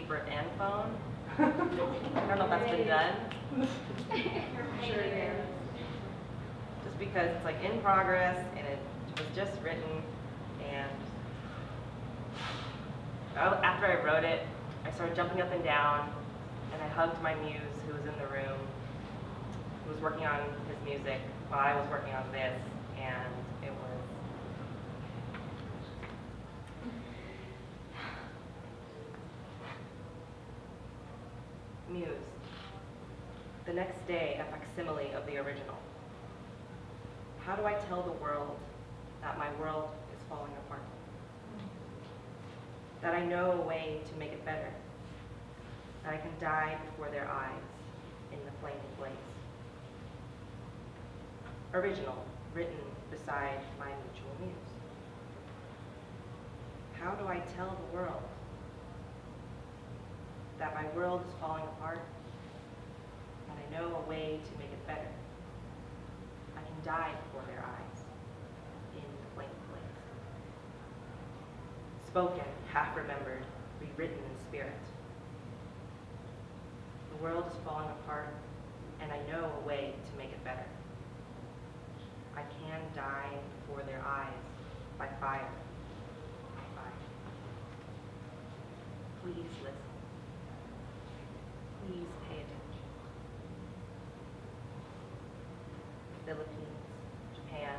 keyboard and phone. I don't know if that's been done. Sure it is. Just because it's like in progress and it was just written, and after I wrote it, I started jumping up and down, and I hugged my muse who was in the room, who was working on his music while I was working on this, and it was Muse. The next day, a facsimile of the original. How do I tell the world that my world is falling apart? That I know a way to make it better. That I can die before their eyes in the flaming blaze. Original, written beside my mutual muse. How do I tell the world that my world is falling apart, and I know a way to make it better? I can die before their eyes in the flaming blaze. Spoken, half remembered, rewritten in spirit. The world is falling apart, and I know a way to make it better. I can die before their eyes by fire. By fire. Please listen. Please pay attention. Philippines, Japan,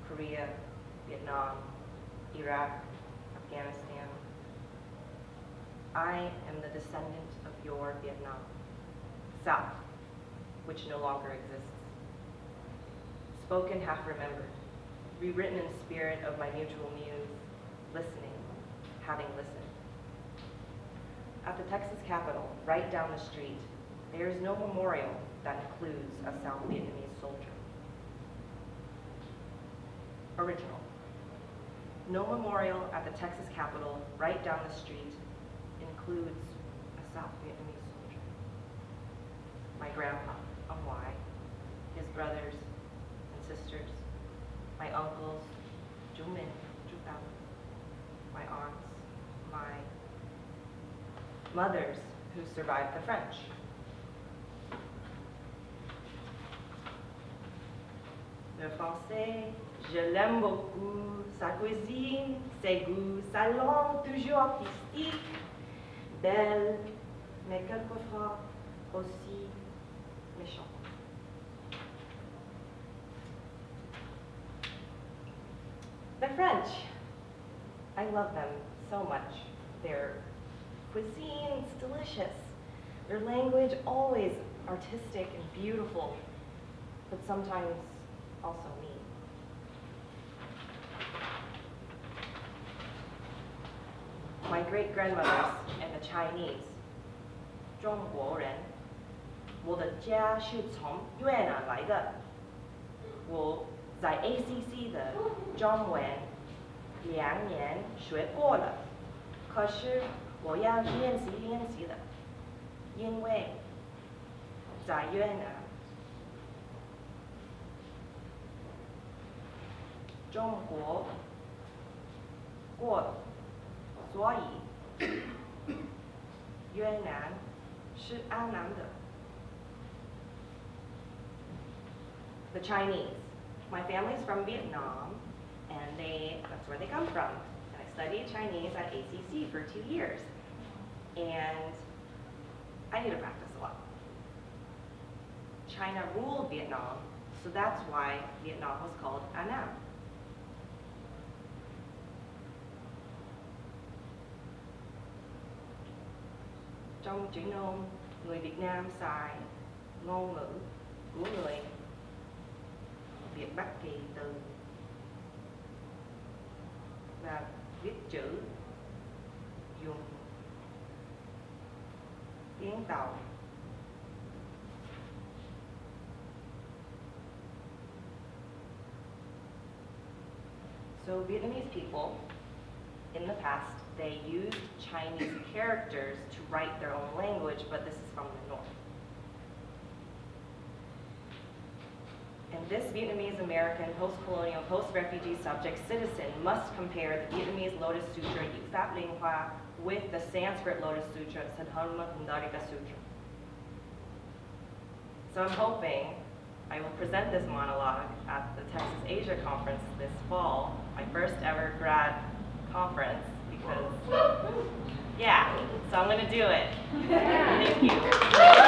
Korea, Vietnam, Iraq, Afghanistan. I am the descendant of your Vietnam, South, which no longer exists. Spoken, half remembered, rewritten in spirit of my mutual muse, listening, having listened. At the Texas Capitol, right down the street, there is no memorial that includes a South Vietnamese soldier. Original. No memorial at the Texas Capitol, right down the street, includes a South Vietnamese soldier. My grandpa, Nguyen, his brothers and sisters, my uncles, Tu-Uyen Nguyen, my aunts, my mothers who survived the French. Le français, je l'aime beaucoup, sa cuisine, ses goûts, sa langue toujours artistique, belle, mais quelquefois aussi méchante. The French, I love them so much. Their cuisine's delicious. Their language always artistic and beautiful, but sometimes also mean. My great-grandmothers and the Chinese, 中国人，我的家是从越南来的。我在 ACC 的中文2年学过了，可是我要练习的，因为在越南，中国过了，所以越南是安南的。The Chinese. My family's from Vietnam, and that's where they come from. And I studied Chinese at ACC for 2 years. And I need to practice a lot. China ruled Vietnam, so that's why Vietnam was called Annam. Trong chữ nôm, người Việt Nam xài ngôn ngữ của người Việt Bắc Kỳ từ và viết chữ dùng tiếng Tàu. So Vietnamese people, in the past, they used Chinese characters to write their own language, but this is from the north. this Vietnamese American post-colonial, post-refugee subject citizen must compare the Vietnamese Lotus Sutra Yu Pháp Liên Hoa with the Sanskrit Lotus Sutra Sadharma Pundarika Sutra. So I'm hoping I will present this monologue at the Texas Asia Conference this fall, my first ever grad conference, because, yeah, so I'm gonna do it. Thank you.